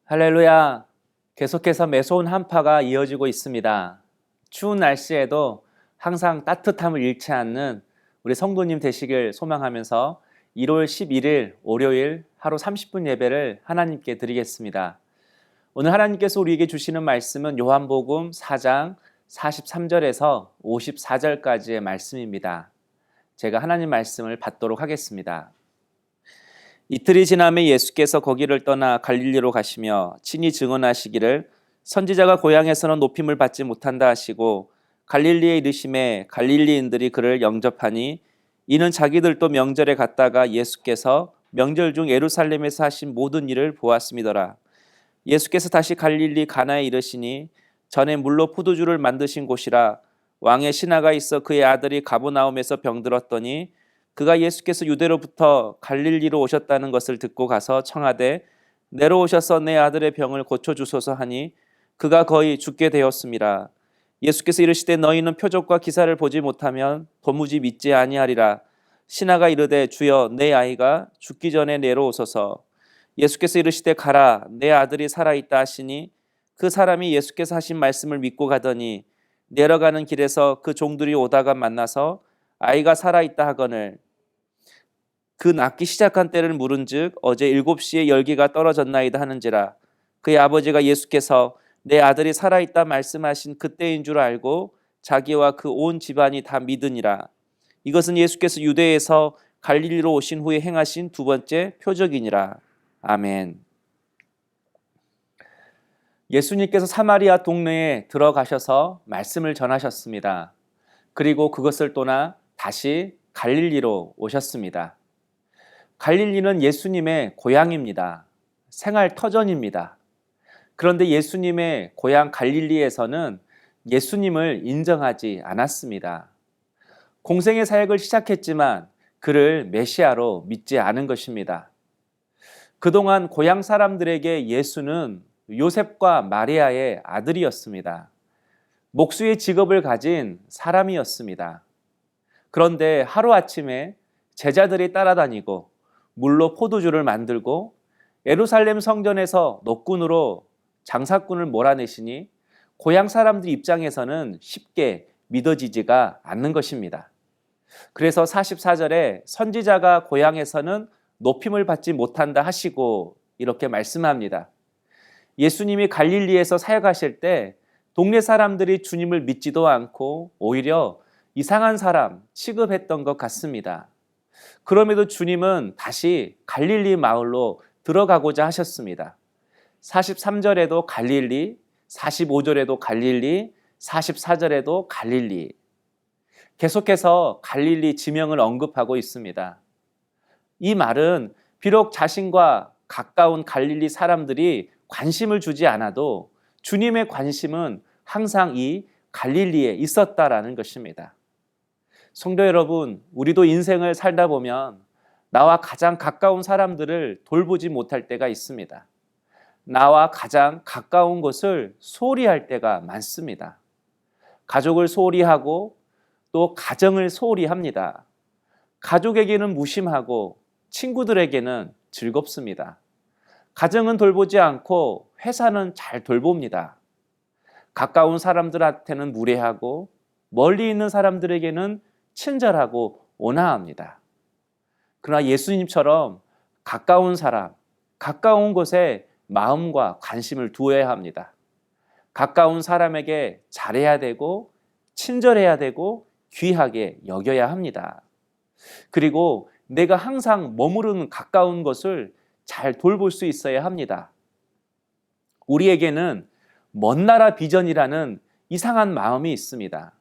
할렐루야! 계속해서 매서운 한파가 이어지고 있습니다. 추운 날씨에도 항상 따뜻함을 잃지 않는 우리 성도님 되시길 소망하면서 1월 11일 월요일 하루 30분 예배를 하나님께 드리겠습니다. 오늘 하나님께서 우리에게 주시는 말씀은 요한복음 4장 43절에서 54절까지의 말씀입니다. 제가 하나님 말씀을 받도록 하겠습니다. 이틀이 지나매 예수께서 거기를 떠나 갈릴리로 가시며 친히 증언하시기를 선지자가 고향에서는 높임을 받지 못한다 하시고 갈릴리에 이르심에 갈릴리인들이 그를 영접하니 이는 자기들도 명절에 갔다가 예수께서 명절 중 예루살렘에서 하신 모든 일을 보았음이더라. 예수께서 다시 갈릴리 가나에 이르시니 전에 물로 포도주를 만드신 곳이라. 왕의 신하가 있어 그의 아들이 가버나움에서 병들었더니 그가 예수께서 유대로부터 갈릴리로 오셨다는 것을 듣고 가서 청하되 내려오셔서 내 아들의 병을 고쳐주소서 하니 그가 거의 죽게 되었음이라. 예수께서 이르시되 너희는 표적과 기사를 보지 못하면 도무지 믿지 아니하리라. 신하가 이르되 주여 내 아이가 죽기 전에 내려오소서. 예수께서 이르시되 가라 내 아들이 살아있다 하시니 그 사람이 예수께서 하신 말씀을 믿고 가더니 내려가는 길에서 그 종들이 오다가 만나서 아이가 살아있다 하거늘 그 낫기 시작한 때를 물은즉 어제 7시에 열기가 떨어졌나이다 하는지라. 그의 아버지가 예수께서 내 아들이 살아있다 말씀하신 그때인 줄 알고 자기와 그 온 집안이 다 믿으니라. 이것은 예수께서 유대에서 갈릴리로 오신 후에 행하신 두 번째 표적이니라. 아멘. 예수님께서 사마리아 동네에 들어가셔서 말씀을 전하셨습니다. 그리고 그것을 떠나 다시 갈릴리로 오셨습니다. 갈릴리는 예수님의 고향입니다. 생활 터전입니다. 그런데 예수님의 고향 갈릴리에서는 예수님을 인정하지 않았습니다. 공생의 사역을 시작했지만 그를 메시아로 믿지 않은 것입니다. 그동안 고향 사람들에게 예수는 요셉과 마리아의 아들이었습니다. 목수의 직업을 가진 사람이었습니다. 그런데 하루아침에 제자들이 따라다니고 물로 포도주를 만들고 예루살렘 성전에서 노끈으로 장사꾼을 몰아내시니 고향 사람들 입장에서는 쉽게 믿어지지가 않는 것입니다. 그래서 44절에 선지자가 고향에서는 높임을 받지 못한다 하시고 이렇게 말씀합니다. 예수님이 갈릴리에서 사역하실 때 동네 사람들이 주님을 믿지도 않고 오히려 이상한 사람 취급했던 것 같습니다. 그럼에도 주님은 다시 갈릴리 마을로 들어가고자 하셨습니다. 43절에도 갈릴리, 45절에도 갈릴리, 44절에도 갈릴리. 계속해서 갈릴리 지명을 언급하고 있습니다. 이 말은 비록 자신과 가까운 갈릴리 사람들이 관심을 주지 않아도 주님의 관심은 항상 이 갈릴리에 있었다라는 것입니다. 성도 여러분, 우리도 인생을 살다 보면 나와 가장 가까운 사람들을 돌보지 못할 때가 있습니다. 나와 가장 가까운 것을 소홀히 할 때가 많습니다. 가족을 소홀히 하고 또 가정을 소홀히 합니다. 가족에게는 무심하고 친구들에게는 즐겁습니다. 가정은 돌보지 않고 회사는 잘 돌봅니다. 가까운 사람들한테는 무례하고 멀리 있는 사람들에게는 친절하고 온화합니다. 그러나 예수님처럼 가까운 사람, 가까운 곳에 마음과 관심을 두어야 합니다. 가까운 사람에게 잘해야 되고 친절해야 되고 귀하게 여겨야 합니다. 그리고 내가 항상 머무르는 가까운 것을 잘 돌볼 수 있어야 합니다. 우리에게는 먼 나라 비전이라는 이상한 마음이 있습니다.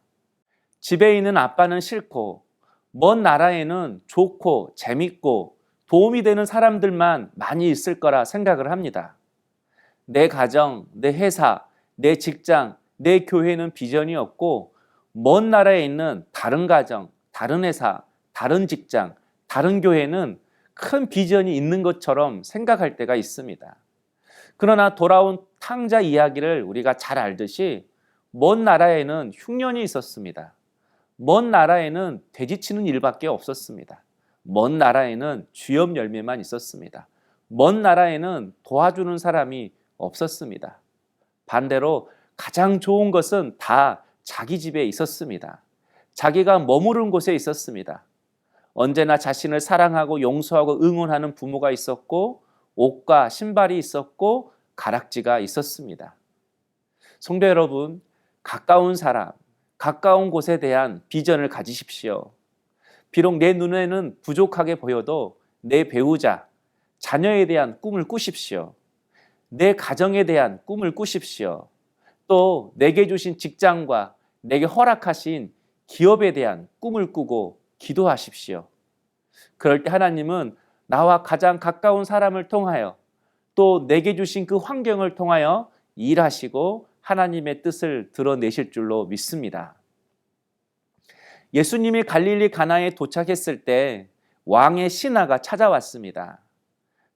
집에 있는 아빠는 싫고 먼 나라에는 좋고 재밌고 도움이 되는 사람들만 많이 있을 거라 생각을 합니다. 내 가정, 내 회사, 내 직장, 내 교회는 비전이 없고 먼 나라에 있는 다른 가정, 다른 회사, 다른 직장, 다른 교회는 큰 비전이 있는 것처럼 생각할 때가 있습니다. 그러나 돌아온 탕자 이야기를 우리가 잘 알듯이 먼 나라에는 흉년이 있었습니다. 먼 나라에는 돼지치는 일밖에 없었습니다. 먼 나라에는 쥐염 열매만 있었습니다. 먼 나라에는 도와주는 사람이 없었습니다. 반대로 가장 좋은 것은 다 자기 집에 있었습니다. 자기가 머무른 곳에 있었습니다. 언제나 자신을 사랑하고 용서하고 응원하는 부모가 있었고, 옷과 신발이 있었고, 가락지가 있었습니다. 성도 여러분, 가까운 사람, 가까운 곳에 대한 비전을 가지십시오. 비록 내 눈에는 부족하게 보여도 내 배우자, 자녀에 대한 꿈을 꾸십시오. 내 가정에 대한 꿈을 꾸십시오. 또 내게 주신 직장과 내게 허락하신 기업에 대한 꿈을 꾸고 기도하십시오. 그럴 때 하나님은 나와 가장 가까운 사람을 통하여 또 내게 주신 그 환경을 통하여 일하시고 하나님의 뜻을 드러내실 줄로 믿습니다. 예수님이 갈릴리 가나에 도착했을 때 왕의 신하가 찾아왔습니다.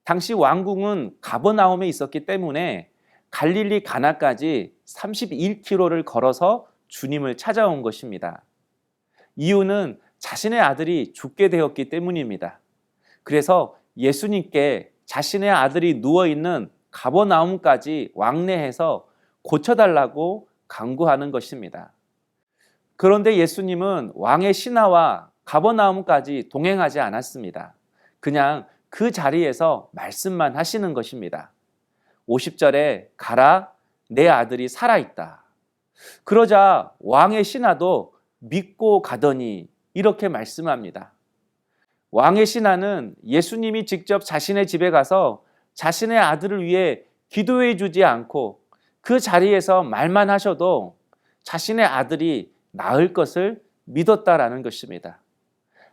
당시 왕궁은 가버나움에 있었기 때문에 갈릴리 가나까지 31km를 걸어서 주님을 찾아온 것입니다. 이유는 자신의 아들이 죽게 되었기 때문입니다. 그래서 예수님께 자신의 아들이 누워있는 가버나움까지 왕래해서 고쳐달라고 간구하는 것입니다. 그런데 예수님은 왕의 신하와 가버나움까지 동행하지 않았습니다. 그냥 그 자리에서 말씀만 하시는 것입니다. 50절에 가라, 내 아들이 살아있다. 그러자 왕의 신하도 믿고 가더니 이렇게 말씀합니다. 왕의 신하는 예수님이 직접 자신의 집에 가서 자신의 아들을 위해 기도해 주지 않고 그 자리에서 말만 하셔도 자신의 아들이 나을 것을 믿었다라는 것입니다.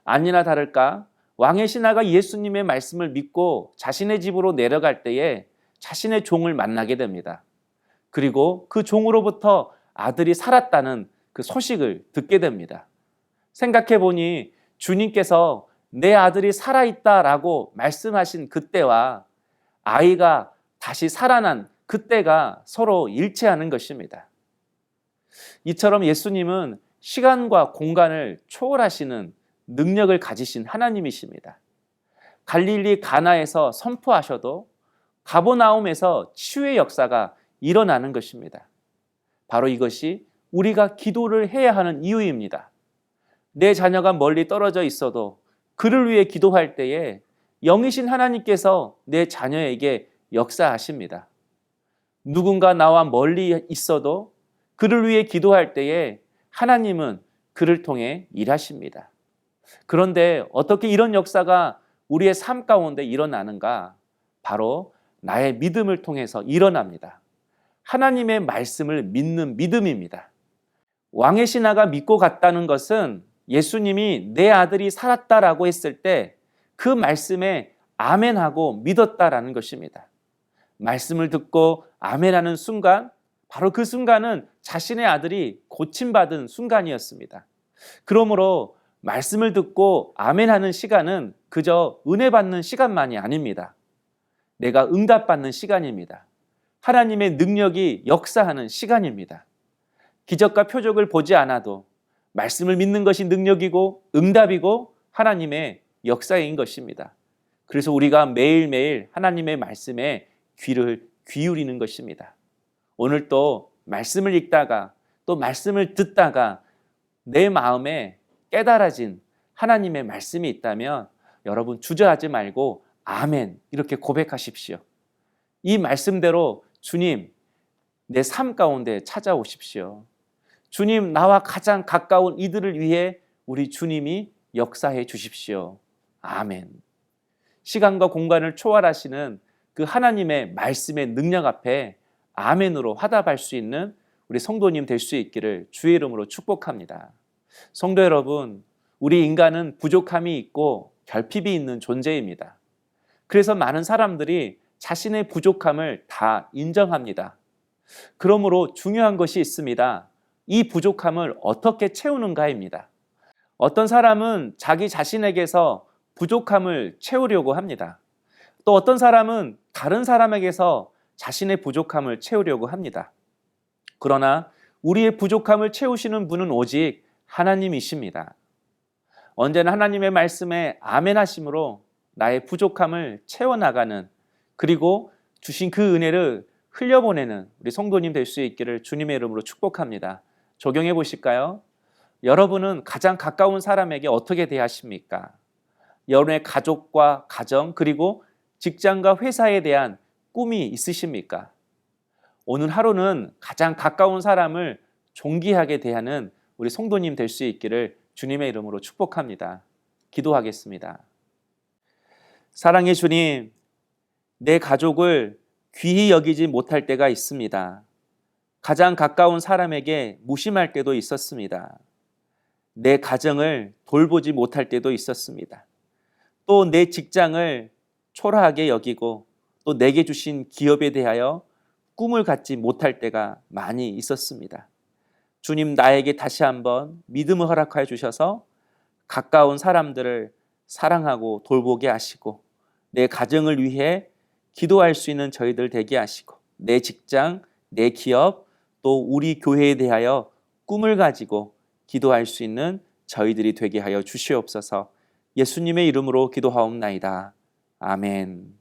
아니나 다를까 왕의 신하가 예수님의 말씀을 믿고 자신의 집으로 내려갈 때에 자신의 종을 만나게 됩니다. 그리고 그 종으로부터 아들이 살았다는 그 소식을 듣게 됩니다. 생각해 보니 주님께서 내 아들이 살아있다라고 말씀하신 그때와 아이가 다시 살아난 그때가 서로 일치하는 것입니다. 이처럼 예수님은 시간과 공간을 초월하시는 능력을 가지신 하나님이십니다. 갈릴리 가나에서 선포하셔도 가버나움에서 치유의 역사가 일어나는 것입니다. 바로 이것이 우리가 기도를 해야 하는 이유입니다. 내 자녀가 멀리 떨어져 있어도 그를 위해 기도할 때에 영이신 하나님께서 내 자녀에게 역사하십니다. 누군가 나와 멀리 있어도 그를 위해 기도할 때에 하나님은 그를 통해 일하십니다. 그런데 어떻게 이런 역사가 우리의 삶 가운데 일어나는가? 바로 나의 믿음을 통해서 일어납니다. 하나님의 말씀을 믿는 믿음입니다. 왕의 신하가 믿고 갔다는 것은 예수님이 내 아들이 살았다라고 했을 때 그 말씀에 아멘하고 믿었다라는 것입니다. 말씀을 듣고 아멘하는 순간, 바로 그 순간은 자신의 아들이 고침받은 순간이었습니다. 그러므로 말씀을 듣고 아멘하는 시간은 그저 은혜 받는 시간만이 아닙니다. 내가 응답받는 시간입니다. 하나님의 능력이 역사하는 시간입니다. 기적과 표적을 보지 않아도 말씀을 믿는 것이 능력이고 응답이고 하나님의 역사인 것입니다. 그래서 우리가 매일매일 하나님의 말씀에 귀를 기울이는 것입니다. 오늘 또 말씀을 읽다가 또 말씀을 듣다가 내 마음에 깨달아진 하나님의 말씀이 있다면 여러분 주저하지 말고 아멘 이렇게 고백하십시오. 이 말씀대로 주님 내 삶 가운데 찾아오십시오. 주님 나와 가장 가까운 이들을 위해 우리 주님이 역사해 주십시오. 아멘. 시간과 공간을 초월하시는 그 하나님의 말씀의 능력 앞에 아멘으로 화답할 수 있는 우리 성도님 될 수 있기를 주의 이름으로 축복합니다. 성도 여러분, 우리 인간은 부족함이 있고 결핍이 있는 존재입니다. 그래서 많은 사람들이 자신의 부족함을 다 인정합니다. 그러므로 중요한 것이 있습니다. 이 부족함을 어떻게 채우는가입니다. 어떤 사람은 자기 자신에게서 부족함을 채우려고 합니다. 또 어떤 사람은 다른 사람에게서 자신의 부족함을 채우려고 합니다. 그러나 우리의 부족함을 채우시는 분은 오직 하나님이십니다. 언제나 하나님의 말씀에 아멘하심으로 나의 부족함을 채워나가는 그리고 주신 그 은혜를 흘려보내는 우리 성도님 될 수 있기를 주님의 이름으로 축복합니다. 적용해 보실까요? 여러분은 가장 가까운 사람에게 어떻게 대하십니까? 여러분의 가족과 가정 그리고 직장과 회사에 대한 꿈이 있으십니까? 오늘 하루는 가장 가까운 사람을 존귀하게 대하는 우리 성도님 될 수 있기를 주님의 이름으로 축복합니다. 기도하겠습니다. 사랑의 주님, 내 가족을 귀히 여기지 못할 때가 있습니다. 가장 가까운 사람에게 무심할 때도 있었습니다. 내 가정을 돌보지 못할 때도 있었습니다. 또 내 직장을 초라하게 여기고 또 내게 주신 기업에 대하여 꿈을 갖지 못할 때가 많이 있었습니다. 주님, 나에게 다시 한번 믿음을 허락하여 주셔서 가까운 사람들을 사랑하고 돌보게 하시고 내 가정을 위해 기도할 수 있는 저희들 되게 하시고 내 직장, 내 기업, 또 우리 교회에 대하여 꿈을 가지고 기도할 수 있는 저희들이 되게 하여 주시옵소서. 예수님의 이름으로 기도하옵나이다. 아멘.